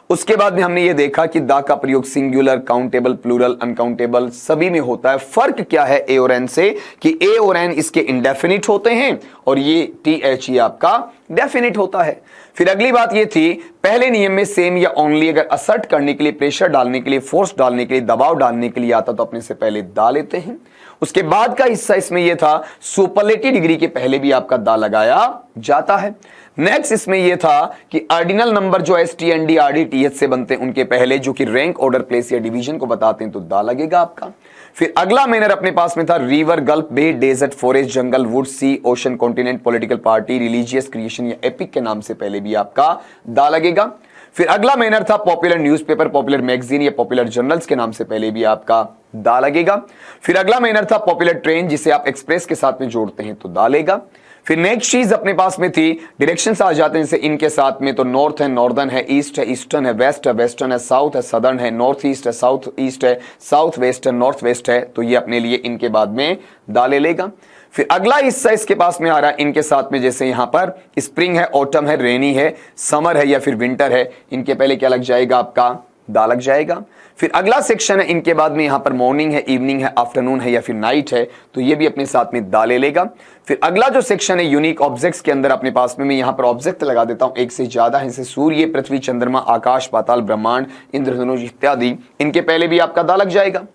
उसके बाद में हमने ये देखा कि दा का प्रयोग सिंगुलर, काउंटेबल, प्लूरल, अनकाउंटेबल सभी में होता है। फर्क क्या है ए और एन से कि ए और एन इसके इंडेफिनिट होते हैं और ये THE आपका डेफिनिट होता है। फिर अगली बात ये थी, पहले नियम में सेम या ओनली अगर असर्ट करने के लिए, प्रेशर डालने के लिए, फोर्स डालने के लिए, दबाव डालने के लिए आता तो अपने से पहले दा लेते हैं। उसके बाद का हिस्सा इसमें यह था सुपरलेटिव डिग्री के पहले भी आपका दा लगाया जाता है। नेक्स्ट इसमें यह था कि ऑर्डिनल नंबर जो ST, ND, RD, TH से बनते हैं उनके पहले जो कि रैंक, ऑर्डर, प्लेस या डिवीजन को बताते हैं तो दा लगेगा आपका। फिर अगला मैनर अपने पास में था river, gulf, bay, desert, forest, jungle, wood, sea, ocean, continent, political party, religious, creation या एपिक के नाम से पहले भी आपका दा लगेगा। फिर अगला मैनर था पॉपुलर न्यूज़पेपर, पॉपुलर मैगजीन या पॉपुलर जर्नल्स के नाम से पहले भी आपका दा लगेगा। फिर अगला मैनर था पॉपुलर ट्रेन, जिसे आप एक्सप्रेस के साथ में जोड़ते हैं तो दा लेगा। फिर नेक्स्ट चीज अपने पास में थी डायरेक्शंस आ जाते हैं जैसे इनके साथ में, तो नॉर्थ है, नॉर्दर्न है, ईस्ट है, ईस्टर्न है, वेस्ट है, वेस्टर्न है, साउथ है, सदर्न है, नॉर्थ ईस्ट है, साउथ ईस्ट है, साउथ वेस्ट है, नॉर्थ वेस्ट है, तो ये अपने लिए इनके बाद में दा ले लेगा। फिर अगला हिस्सा इसके पास में आ रहा है इनके साथ में, जैसे यहां पर स्प्रिंग है, ऑटम है, रेनी है, समर है या फिर विंटर है, इनके पहले क्या लग जाएगा आपका दा लग जाएगा। फिर अगला सेक्शन है इनके बाद में, यहां पर मॉर्निंग है, इवनिंग है, आफ्टरनून है या फिर नाइट है, तो ये भी अपने साथ में दा ले लेगा। फिर अगला जो सेक्शन है यूनिक ऑब्जेक्ट्स के अंदर अपने पास में मैं यहां पर ऑब्जेक्ट लगा देता हूं एक से ज्यादा है, जैसे सूर्य, पृथ्वी, चंद्रमा, आकाश, पाताल, ब्रह्मांड, इंद्रधनुष इत्यादि, इनके पहले भी आपका दा लग जाएगा।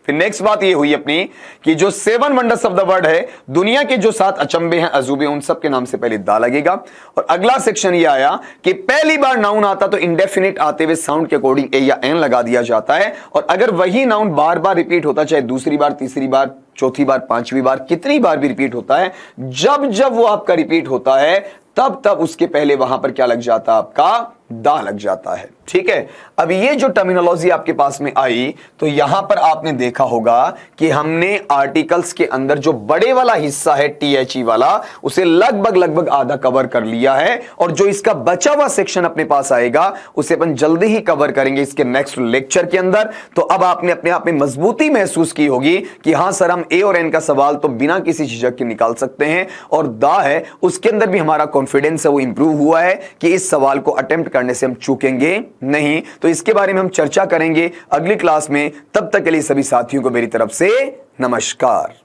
फिर नेक्स्ट बात ये हुई अपनी कि जो 7 वंडर्स ऑफ द वर्ल्ड है, दुनिया के जो 7 अचंबे हैं, अजूबे, उन सब के नाम से पहले दा लगेगा। और अगला सेक्शन ये आया कि पहली बार नाउन आता तो इंडेफिनिट आते हुए साउंड के अकॉर्डिंग ए या एन लगा दिया जाता है, और अगर वही नाउन बार बार रिपीट होता, चाहे दूसरी बार, तीसरी बार, चौथी बार, पांचवी बार, कितनी बार भी रिपीट होता है, जब जब वो आपका रिपीट होता है तब तब उसके पहले वहां पर क्या लग जाता है, आपका दा लग जाता है। ठीक है, अब ये जो टर्मिनोलॉजी आपके पास में आई, तो यहां पर आपने देखा होगा कि हमने आर्टिकल्स के अंदर जो बड़े वाला हिस्सा है THE वाला, उसे लगभग आधा कवर कर लिया है, और जो इसका बचा हुआ सेक्शन अपने पास आएगा उसे अपन जल्दी ही कवर करेंगे इसके नेक्स्ट लेक्चर के अंदर। तो अब आपने अपने आप में मजबूती महसूस की होगी कि हां सर, हम ए और एन का सवाल तो बिना किसी झिझक के निकाल सकते हैं, और दा है उसके अंदर भी हमारा कॉन्फिडेंस है वो इंप्रूव हुआ है कि इस सवाल को अटेम्प्ट करने से हम चूकेंगे नहीं। तो इसके बारे में हम चर्चा करेंगे अगली क्लास में। तब तक के लिए सभी साथियों को मेरी तरफ से नमस्कार।